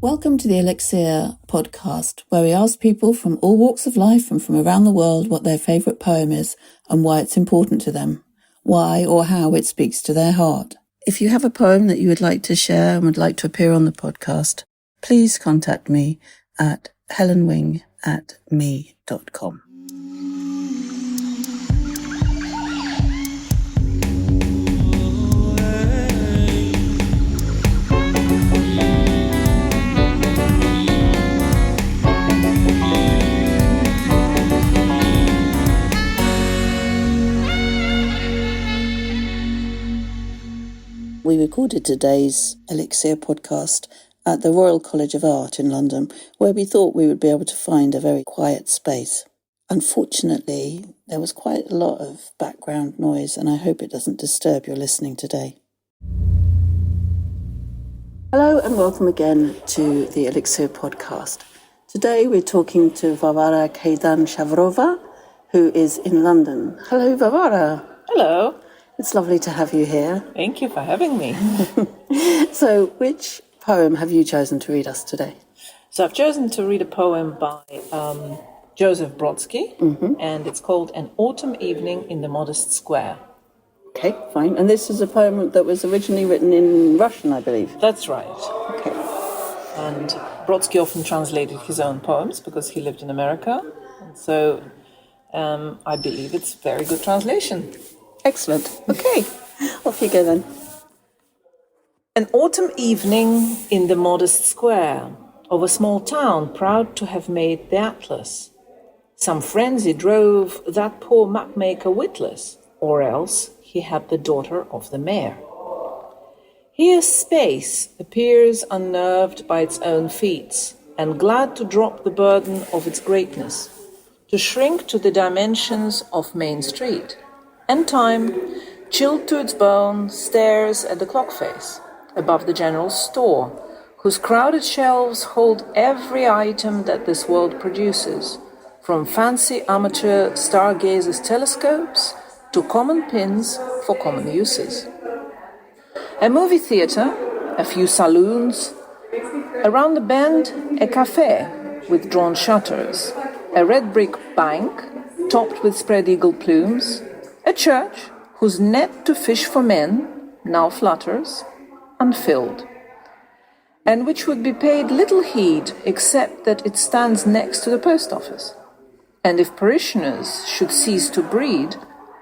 Welcome to the Elixir podcast, where we ask people from all walks of life and from around the world what their favourite poem is and why it's important to them, why or how it speaks to their heart. If you have a poem that you would like to share and would like to appear on the podcast, please contact me at helenwing@me.com. We recorded today's Elixir podcast at the Royal College of Art in London, where we thought we would be able to find a very quiet space. Unfortunately, there was quite a lot of background noise, and I hope it doesn't disturb your listening today. Hello and welcome again to the Elixir podcast. Today we're talking to Varvara Keidan Shavrova, who is in London. Hello, Vavara. Hello. It's lovely to have you here. Thank you for having me. So, which poem have you chosen to read us today? So I've chosen to read a poem by Joseph Brodsky, and it's called An Autumn Evening in the Modest Square. Okay, fine. And this is a poem that was originally written in Russian, I believe. That's right. Okay. And Brodsky often translated his own poems because he lived in America. And so I believe it's a very good translation. Excellent. Okay, off you go then. An autumn evening in the modest square of a small town proud to have made the atlas. Some frenzy drove that poor mapmaker witless, or else he had the daughter of the mayor. Here space appears unnerved by its own feats, and glad to drop the burden of its greatness, to shrink to the dimensions of Main Street. And time, chilled to its bone, stares at the clock face above the general store, whose crowded shelves hold every item that this world produces, from fancy amateur stargazers' telescopes to common pins for common uses. A movie theatre, a few saloons, around the bend a café with drawn shutters, a red brick bank topped with spread eagle plumes, a church whose net to fish for men now flutters, unfilled, and which would be paid little heed except that it stands next to the post office. And if parishioners should cease to breed,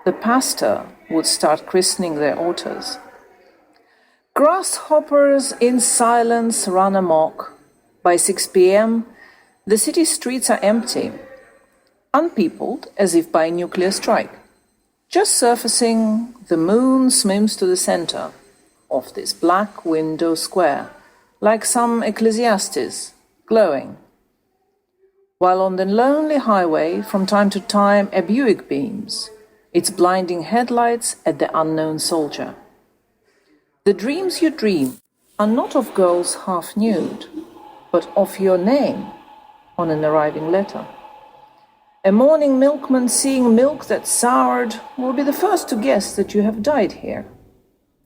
the pastor would start christening their altars. Grasshoppers in silence run amok. By 6 p.m., the city streets are empty, unpeopled as if by a nuclear strike. Just surfacing, the moon swims to the center of this black window square, like some Ecclesiastes, glowing. While on the lonely highway, from time to time, a Buick beams, its blinding headlights at the unknown soldier. The dreams you dream are not of girls half nude, but of your name on an arriving letter. A morning milkman seeing milk that's soured will be the first to guess that you have died here.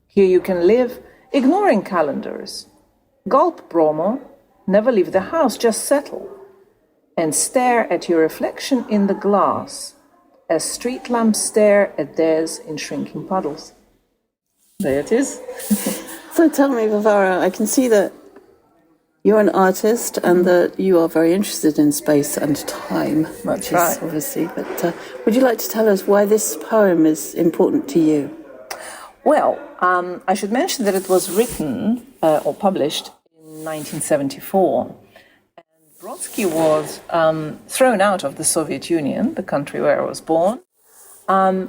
Here you can live, ignoring calendars. Gulp bromo, never leave the house, just settle. And stare at your reflection in the glass, as street lamps stare at theirs in shrinking puddles. There it is. So tell me, Vavara, I can see that you're an artist and that you are very interested in space and time. That's right. Obviously. But would you like to tell us why this poem is important to you? Well, I should mention that it was written or published in 1974. And Brodsky was thrown out of the Soviet Union, the country where I was born,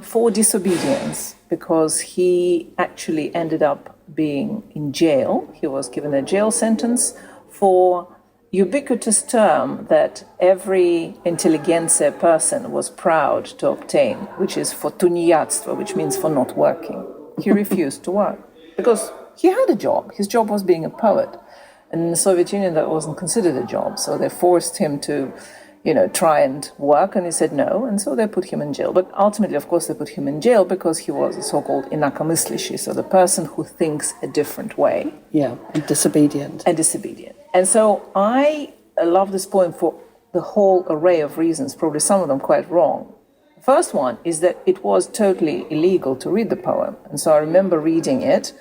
for disobedience, because he actually ended up being in jail. He was given a jail sentence for ubiquitous term that every intelligentsia person was proud to obtain, which is for tuniatstvo, which means for not working. He refused to work because he had a job. His job was being a poet. And in the Soviet Union, that wasn't considered a job. So they forced him to, try and work, and he said no. And so they put him in jail. But ultimately, of course, they put him in jail because he was a so-called inakamyslishi, so the person who thinks a different way. Yeah, and disobedient. And so I love this poem for the whole array of reasons, probably some of them quite wrong. The first one is that it was totally illegal to read the poem. And so I remember reading it,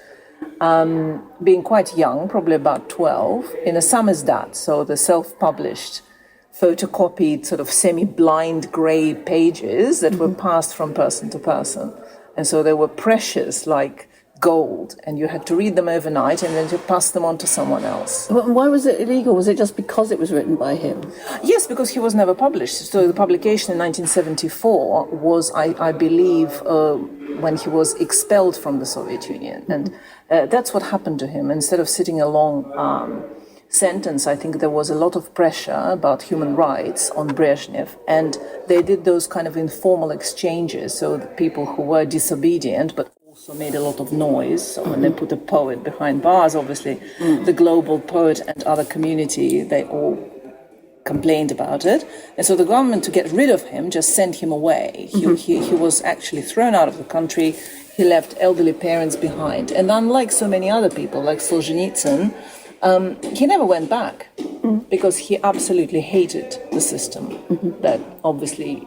being quite young, probably about 12, in a samizdat, so the self-published, photocopied, sort of semi-blind grey pages that were passed from person to person. And so they were precious, like gold, and you had to read them overnight and then to pass them on to someone else. Why was it illegal? Was it just because it was written by him? Yes, because he was never published. So the publication in 1974 was, I believe, when he was expelled from the Soviet Union. And that's what happened to him. Instead of sitting a long sentence, I think there was a lot of pressure about human rights on Brezhnev, and they did those kind of informal exchanges. So the people who were disobedient, but also made a lot of noise. So when they put a poet behind bars, obviously the global poet and other community, they all complained about it. And so the government, to get rid of him, just sent him away. He was actually thrown out of the country. He left elderly parents behind. And unlike so many other people, like Solzhenitsyn, he never went back because he absolutely hated the system that obviously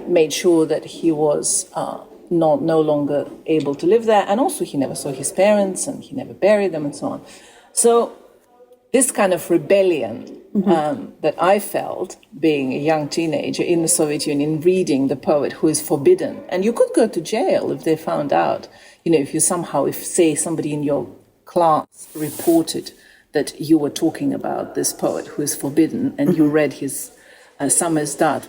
made sure that he was no longer able to live there, and also he never saw his parents and he never buried them and so on. So this kind of rebellion that I felt being a young teenager in the Soviet Union, reading the poet who is forbidden, and you could go to jail if they found out, if you somehow, if say somebody in your class reported that you were talking about this poet who is forbidden and you read his samizdat,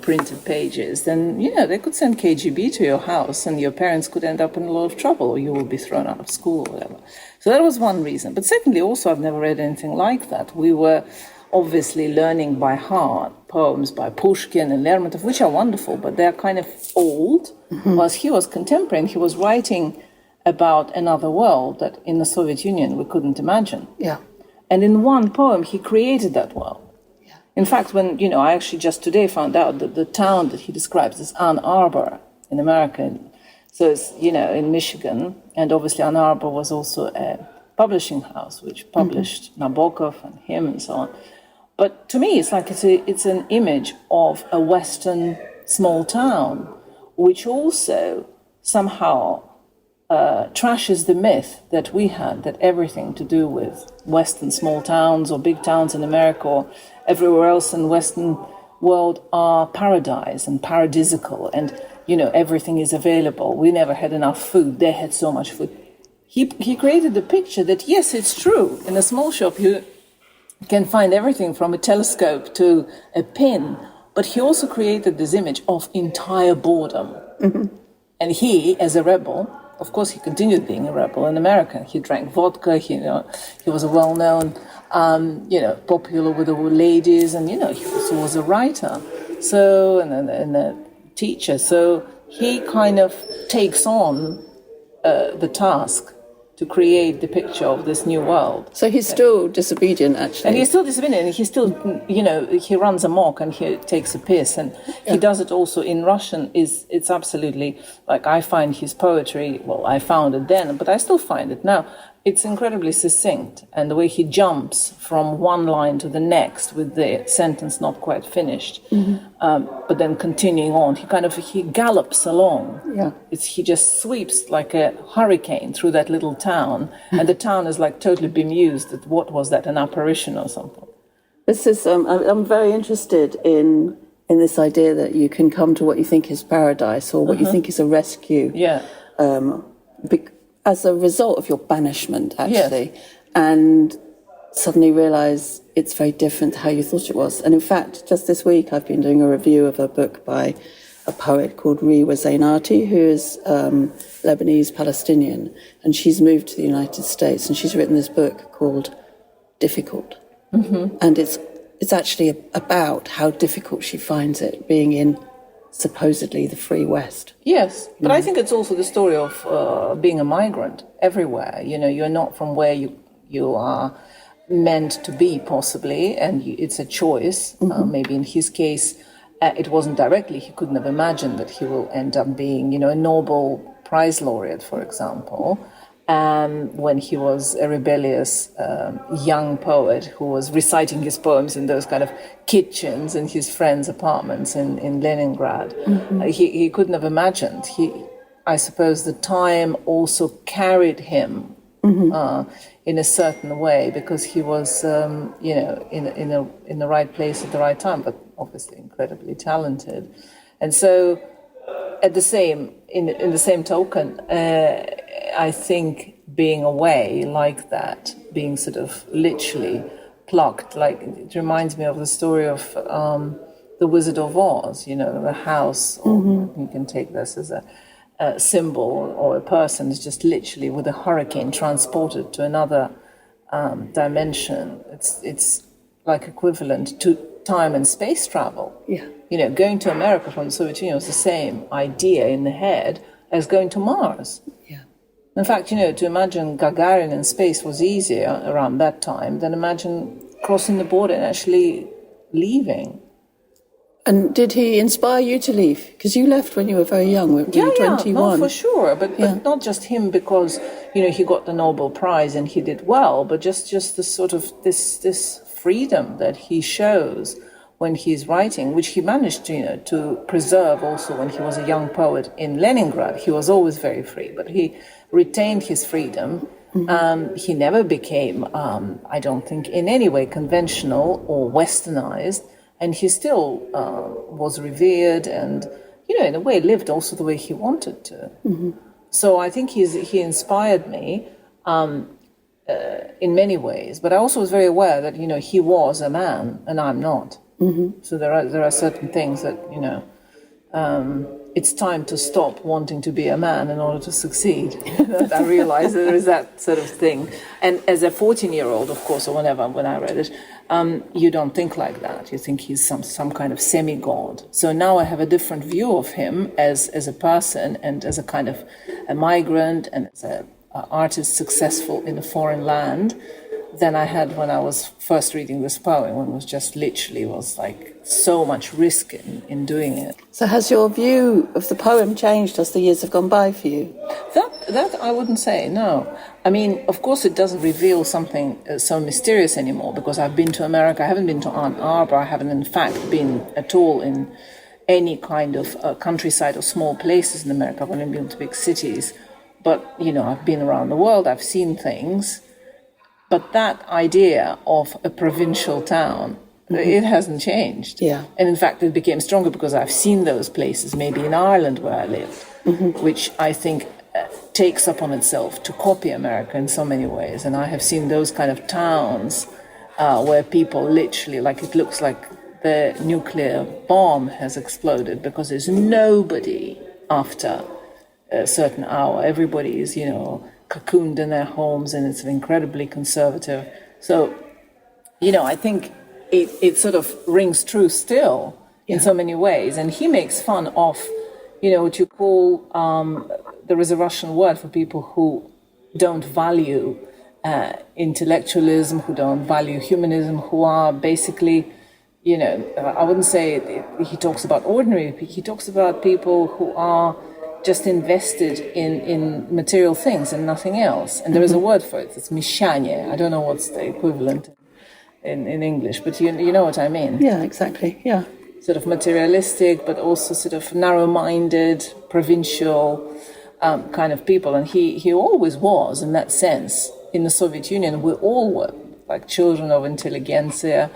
printed pages, then, they could send KGB to your house and your parents could end up in a lot of trouble, or you will be thrown out of school or whatever. So that was one reason. But secondly, also, I've never read anything like that. We were obviously learning by heart poems by Pushkin and Lermontov, which are wonderful, but they're kind of old, whilst he was contemporary and he was writing about another world that in the Soviet Union we couldn't imagine. Yeah. And in one poem, he created that world. In fact, when, I actually just today found out that the town that he describes is Ann Arbor in America. So it's, in Michigan. And obviously Ann Arbor was also a publishing house which published Nabokov and him and so on. But to me, it's like it's an image of a Western small town, which also somehow trashes the myth that we had, that everything to do with Western small towns or big towns in America or everywhere else in the Western world are paradise and paradisical, and everything is available. We never had enough food. They had so much food. He created the picture that, yes, it's true. In a small shop, you can find everything from a telescope to a pin. But he also created this image of entire boredom. And he, as a rebel, of course, he continued being a rebel in America. He drank vodka. He was a well-known, popular with the ladies, and he also was a writer, so and a teacher. So he kind of takes on the task to create the picture of this new world. So he's still disobedient, actually. And he's still disobedient, and he still, he runs amok and he takes a piss. And he does it also in Russian. It's absolutely, like, I find his poetry, well, I found it then, but I still find it now. It's incredibly succinct, and the way he jumps from one line to the next with the sentence not quite finished, but then continuing on, he gallops along. Yeah, He just sweeps like a hurricane through that little town, and the town is like totally bemused at what was that, an apparition or something. This is I'm very interested in this idea that you can come to what you think is paradise or what you think is a rescue. Yeah. As a result of your banishment, actually, and suddenly realise it's very different to how you thought it was. And in fact, just this week, I've been doing a review of a book by a poet called Rewa Zainati, who is Lebanese-Palestinian, and she's moved to the United States, and she's written this book called Difficult. And it's actually about how difficult she finds it being in supposedly the free West. Yes, but I think it's also the story of being a migrant everywhere. You're not from where you are meant to be, possibly, and it's a choice. Maybe in his case, it wasn't directly. He couldn't have imagined that he will end up being, a Nobel Prize laureate, for example. when he was a rebellious young poet who was reciting his poems in those kind of kitchens in his friends' apartments in Leningrad. He couldn't have imagined. I suppose the time also carried him in a certain way, because he was, in the right place at the right time, but obviously incredibly talented. And so, in the same token, I think being away like that, being sort of literally plucked, like it reminds me of the story of the Wizard of Oz. The house, or you can take this as a symbol, or a person is just literally with a hurricane transported to another dimension. It's like equivalent to time and space travel. Yeah. Going to America from the Soviet Union was the same idea in the head as going to Mars. Yeah. In fact, to imagine Gagarin in space was easier around that time than imagine crossing the border and actually leaving. And did he inspire you to leave? Because you left when you were very young, when you were 21. Yeah, no, for sure. But not just him, because, he got the Nobel Prize and he did well, but just the sort of this freedom that he shows when he's writing, which he managed to preserve also when he was a young poet in Leningrad. He was always very free, but he retained his freedom. He never became, I don't think, in any way conventional or westernized. And he still was revered and, in a way lived also the way he wanted to. So I think he inspired me in many ways. But I also was very aware that, he was a man and I'm not. So there are certain things that, it's time to stop wanting to be a man in order to succeed. I realized there is that sort of thing. And as a 14-year-old, of course, or whenever, when I read it, you don't think like that. You think he's some kind of semi-god. So now I have a different view of him as a person and as a kind of a migrant and as an artist successful in a foreign land than I had when I was first reading this poem, when it was just literally was like so much risk in doing it. So has your view of the poem changed as the years have gone by for you? That I wouldn't say, no. I mean, of course it doesn't reveal something so mysterious anymore, because I've been to America, I haven't been to Ann Arbor, I haven't in fact been at all in any kind of countryside or small places in America. I've only been to big cities. But, I've been around the world, I've seen things. But that idea of a provincial town, it hasn't changed. Yeah. And in fact, it became stronger because I've seen those places, maybe in Ireland where I lived, which I think takes upon itself to copy America in so many ways. And I have seen those kind of towns where people literally, like it looks like the nuclear bomb has exploded because there's nobody after a certain hour. Everybody is, cocooned in their homes, and it's incredibly conservative. So, I think it sort of rings true still in so many ways. And he makes fun of, what you call, there is a Russian word for people who don't value intellectualism, who don't value humanism, who are basically, I wouldn't say he talks about ordinary people, he talks about people who are just invested in material things and nothing else. And there is a word for it. It's mieszanie. I don't know what's the equivalent in English, but you know what I mean. Yeah, exactly. Yeah. Sort of materialistic, but also sort of narrow-minded, provincial kind of people. And he always was, in that sense. In the Soviet Union, we all were like children of intelligentsia.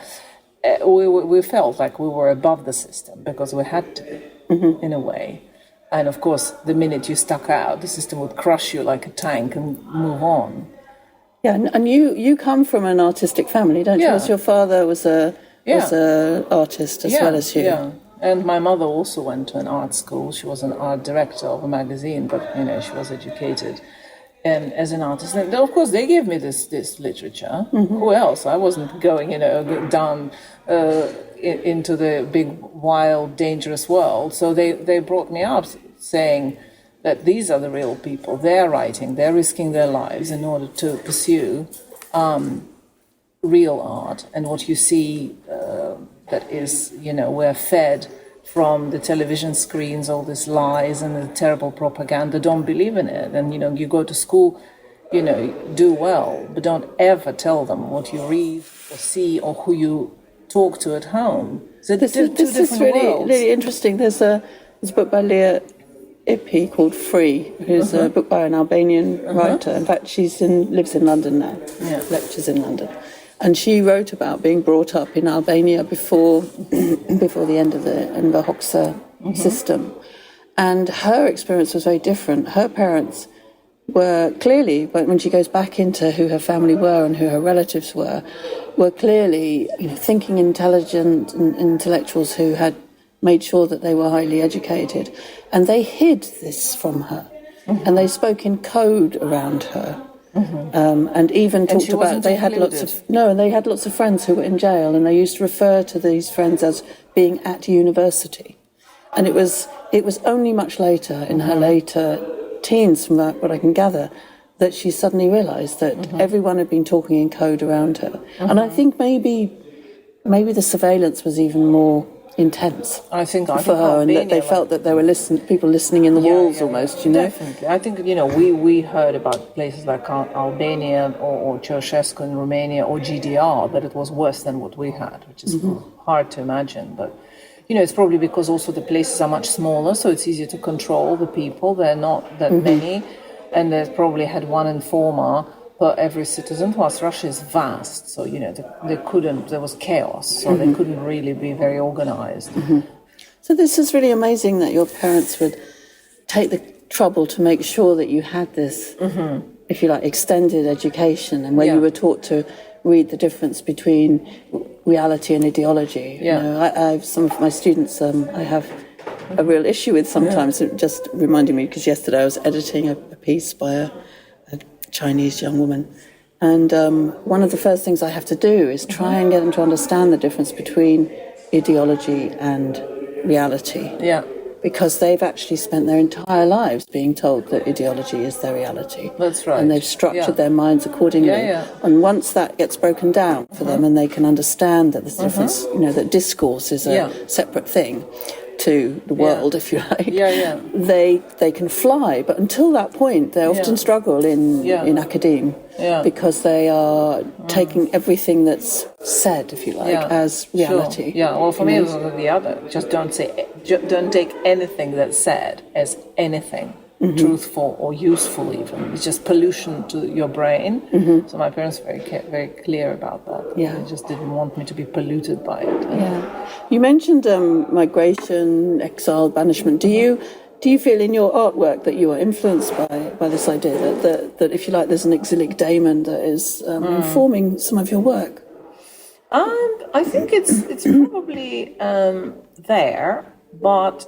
We felt like we were above the system because we had to, in a way. And of course, the minute you stuck out, the system would crush you like a tank and move on. Yeah, and you come from an artistic family, don't you? Because your father was a artist as well as you. Yeah, and my mother also went to an art school. She was an art director of a magazine, but she was educated as an artist. And of course, they gave me this literature. Who else? I wasn't going, down into the big, wild, dangerous world. So they brought me up saying that these are the real people. They're writing, they're risking their lives in order to pursue real art. And what you see that is, we're fed from the television screens, all these lies and the terrible propaganda, don't believe in it. And, you go to school, do well, but don't ever tell them what you read or see or who you talk to at home. So This is really interesting. There's a book by Leah Ippy called Free, who's a book by an Albanian writer. In fact, she lives in London now, lectures in London. And she wrote about being brought up in Albania before the end of the Hoxha system. And her experience was very different. Her parents were clearly, when she goes back into who her family were and who her relatives were clearly thinking intelligent and intellectuals who had made sure that they were highly educated. And they hid this from her. And they spoke in code around her. And even talked about they had lots of friends who were in jail, and they used to refer to these friends as being at university. And it was only much later, in her later teens, from what I can gather, that she suddenly realised that everyone had been talking in code around her. And I think maybe the surveillance was even more intense for her, and that they felt that there were people listening in the walls almost, Definitely. I think, we heard about places like Albania or Ceausescu in Romania or GDR, that it was worse than what we had, which is hard to imagine. But, it's probably because also the places are much smaller, so it's easier to control the people. They're not that many, and they probably had one informer per every citizen, whilst Russia is vast, so there was chaos, so they couldn't really be very organized. So this is really amazing that your parents would take the trouble to make sure that you had this, if you like, extended education, and where you were taught to read the difference between reality and ideology. I've some of my students I have a real issue with sometimes. It just reminded me, because yesterday I was editing a piece by a Chinese young woman, and one of the first things I have to do is try and get them to understand the difference between ideology and reality. Because they've actually spent their entire lives being told that ideology is their reality. That's right. And they've structured their minds accordingly. And once that gets broken down for them, and they can understand that there's a difference, that discourse is a separate thing to the world, if you like, they can fly. But until that point, they often struggle in academe, because they are taking everything that's said, if you like, as reality. Well, for me, it was the other. Just don't take anything that's said as anything truthful or useful even. It's just pollution to your brain. So my parents were very clear about that. They just didn't want me to be polluted by it. You mentioned migration, exile, banishment. Do you feel in your artwork that you are influenced by this idea that if you like, there's an exilic daemon that is informing some of your work? I think it's probably there, but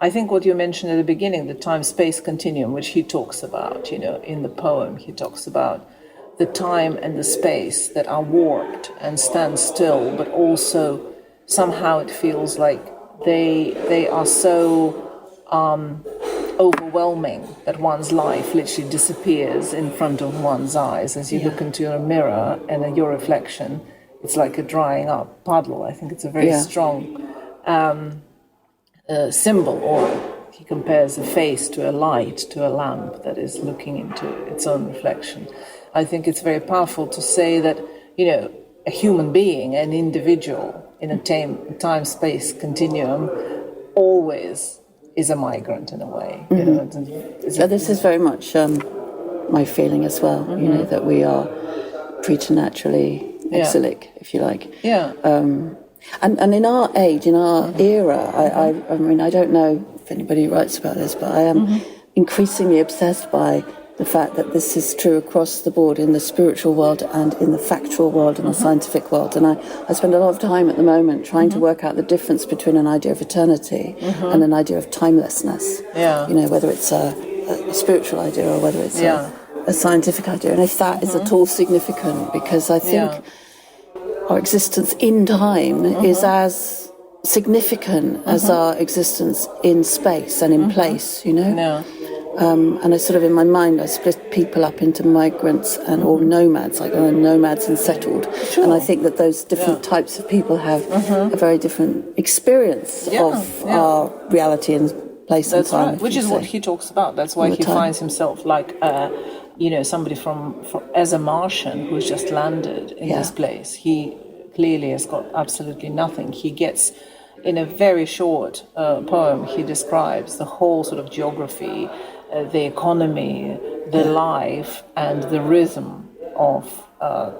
I think what you mentioned at the beginning, the time-space continuum, which he talks about, in the poem, he talks about the time and the space that are warped and stand still, but also somehow it feels like they are so overwhelming that one's life literally disappears in front of one's eyes as you look into a mirror, and your reflection, it's like a drying up puddle. I think it's a very strong symbol, or he compares a face to a light, to a lamp that is looking into its own reflection. I think it's very powerful to say that, a human being, an individual in a time-space continuum always is a migrant in a way. This is very much my feeling as well, that we are preternaturally exilic, if you like. And in our age, in our era, I mean, I don't know if anybody writes about this, but I am increasingly obsessed by the fact that this is true across the board in the spiritual world and in the factual world and the scientific world. And I spend a lot of time at the moment trying to work out the difference between an idea of eternity and an idea of timelessness. Whether it's a spiritual idea or whether it's a scientific idea. And if that is at all significant, because I think our existence in time is as significant as our existence in space and in place, And I sort of, in my mind, I split people up into migrants or nomads, like there are nomads and settled. And I think that those different types of people have a very different experience of our reality and place and time. Right. Which is what he talks about. That's why he finds himself like somebody from as a Martian who's just landed in this place. He clearly has got absolutely nothing. He gets, in a very short poem, he describes the whole sort of geography, the economy, the life, and the rhythm of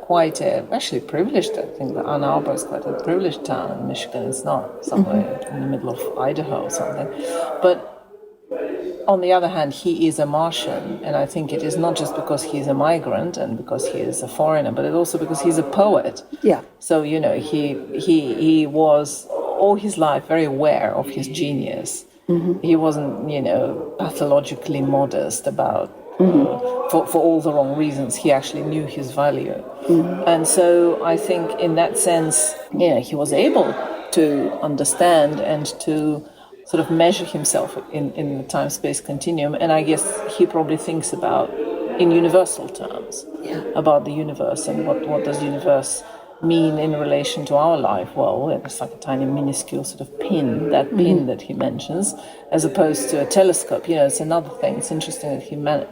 quite actually privileged. I think that Ann Arbor is quite a privileged town in Michigan. It's not somewhere in the middle of Idaho or something. But on the other hand, he is a Martian, and I think it is not just because he's a migrant and because he is a foreigner, but it's also because he's a poet. Yeah. So, he was all his life very aware of his genius. He wasn't, pathologically modest about, for all the wrong reasons. He actually knew his value. And so I think in that sense, he was able to understand and to sort of measure himself in the time-space continuum. And I guess he probably thinks about, in universal terms, about the universe and what does universe mean in relation to our life. Well, it's like a tiny minuscule sort of pin, that pin that he mentions, as opposed to a telescope. It's another thing. It's interesting that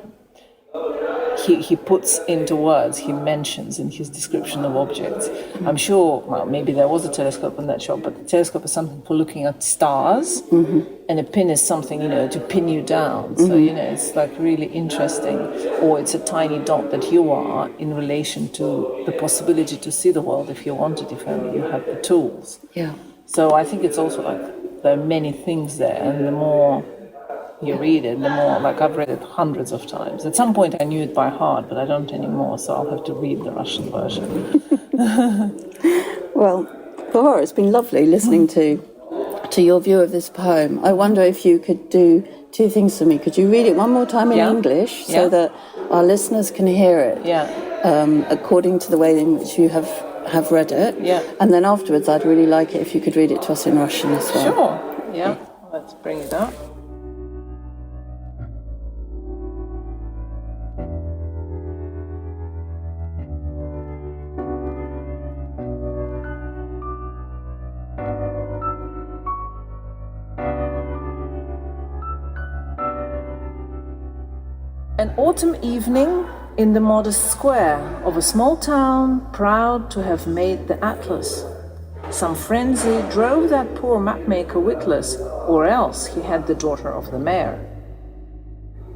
he puts into words, he mentions in his description of objects. I'm sure, well, maybe there was a telescope in that shot, but the telescope is something for looking at stars, and a pin is something, to pin you down. So, it's like really interesting. Or it's a tiny dot that you are in relation to the possibility to see the world if you wanted, if only you had the tools. Yeah. So I think it's also like there are many things there, and the more you read it, the more, like I've read it hundreds of times. At some point I knew it by heart, but I don't anymore, so I'll have to read the Russian version. Well, Vavara, it's been lovely listening to your view of this poem. I wonder if you could do two things for me. Could you read it one more time in English so that our listeners can hear it according to the way in which you have read it? Yeah. And then afterwards, I'd really like it if you could read it to us in Russian as well. Sure. Yeah. Let's bring it up. An autumn evening in the modest square of a small town proud to have made the atlas. Some frenzy drove that poor mapmaker witless, or else he had the daughter of the mayor.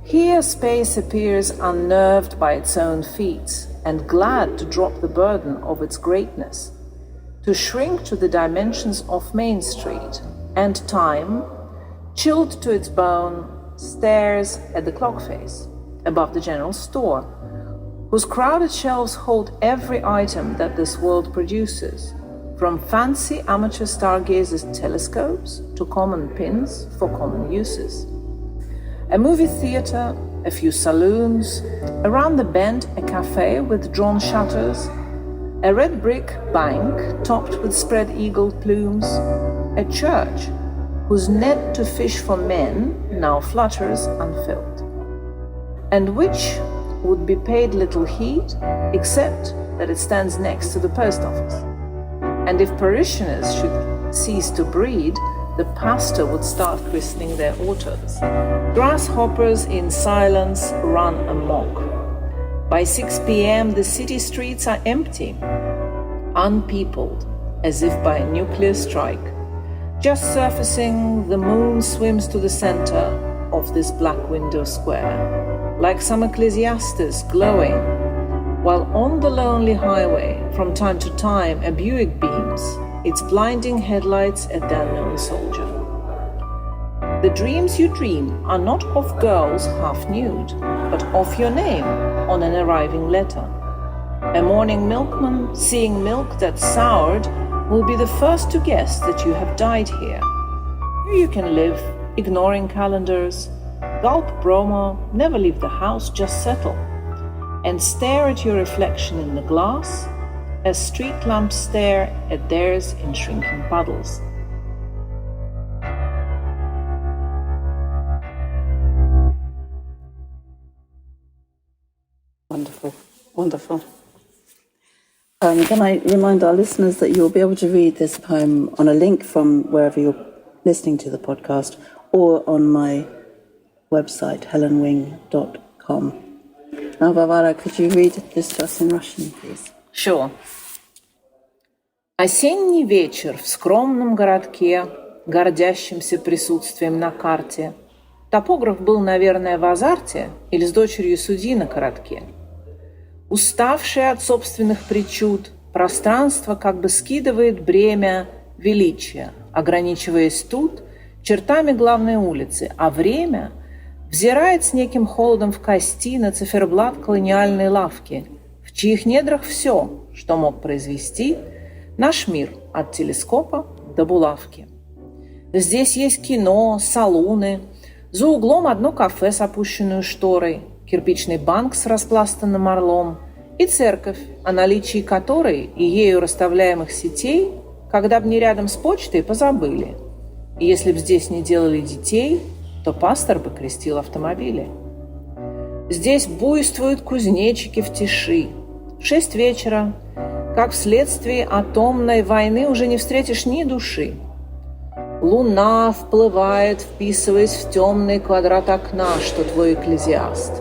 Here space appears unnerved by its own feats, and glad to drop the burden of its greatness, to shrink to the dimensions of Main Street, and time, chilled to its bone, stares at the clock face above the general store, whose crowded shelves hold every item that this world produces, from fancy amateur stargazers' telescopes to common pins for common uses. A movie theater, a few saloons, around the bend a cafe with drawn shutters, a red brick bank topped with spread-eagled plumes, a church whose net to fish for men now flutters unfilled, and which would be paid little heed except that it stands next to the post office. And if parishioners should cease to breed, the pastor would start christening their autos. Grasshoppers in silence run amok. By 6 p.m. the city streets are empty, unpeopled, as if by a nuclear strike. Just surfacing, the moon swims to the center of this black window square, like some Ecclesiastes glowing, while on the lonely highway, from time to time, a Buick beams, its blinding headlights at the unknown soldier. The dreams you dream are not of girls half nude, but of your name on an arriving letter. A morning milkman, seeing milk that's soured, will be the first to guess that you have died here. Here you can live, ignoring calendars, gulp bromo, never leave the house, just settle, and stare at your reflection in the glass as street lamps stare at theirs in shrinking puddles. Wonderful, wonderful. Can I remind our listeners that you'll be able to read this poem on a link from wherever you're listening to the podcast or on my website, helenwing.com. Now, Vavara, could you read this to us in Russian, please? Sure. Осенний вечер в скромном городке, гордящимся присутствием на карте. Топограф был, наверное, в азарте или с дочерью судьи на коротке. Уставший от собственных причуд, пространство как бы скидывает бремя величия, ограничиваясь тут чертами главной улицы, а время взирает с неким холодом в кости на циферблат колониальной лавки, в чьих недрах все, что мог произвести наш мир от телескопа до булавки. Здесь есть кино, салуны, за углом одно кафе с опущенной шторой, кирпичный банк с распластанным орлом и церковь, о наличии которой и ею расставляемых сетей, когда б не рядом с почтой, позабыли. И если б здесь не делали детей, то пастор бы крестил автомобили. Здесь буйствуют кузнечики в тиши. В 6 вечера, как вследствие атомной войны, уже не встретишь ни души. Луна вплывает, вписываясь в темный квадрат окна, что твой экклезиаст.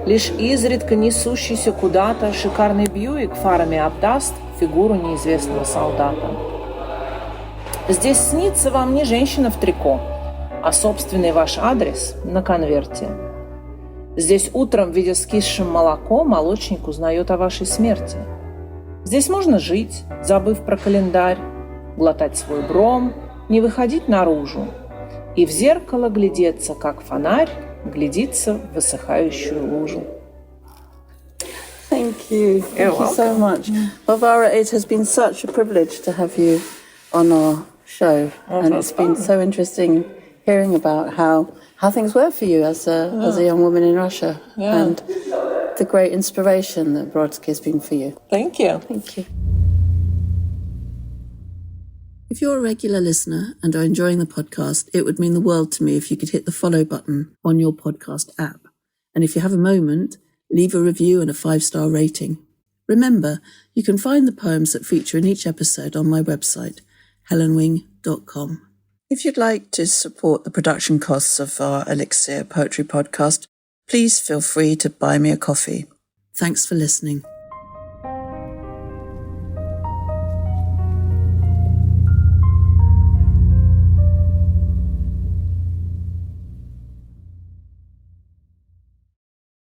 Лишь изредка несущийся куда-то шикарный Бьюик фарами обдаст фигуру неизвестного солдата. Здесь снится вам не женщина в трико, а собственный ваш адрес на конверте. Здесь утром, видя скисшим молоко, молочник узнает о вашей смерти. Здесь можно жить, забыв про календарь, глотать свой бром, не выходить наружу и в зеркало глядеться, как фонарь глядится в высыхающую лужу. Thank you. Thank you so much. Vavara, it has been such a privilege to have you on our show. And it's been so interesting hearing about how things were for you as a young woman in Russia. And the great inspiration that Brodsky has been for you. Thank you. Thank you. If you're a regular listener and are enjoying the podcast, it would mean the world to me if you could hit the follow button on your podcast app. And if you have a moment, leave a review and a 5-star rating. Remember, you can find the poems that feature in each episode on my website, helenwing.com. If you'd like to support the production costs of our Elixir poetry podcast, please feel free to buy me a coffee. Thanks for listening.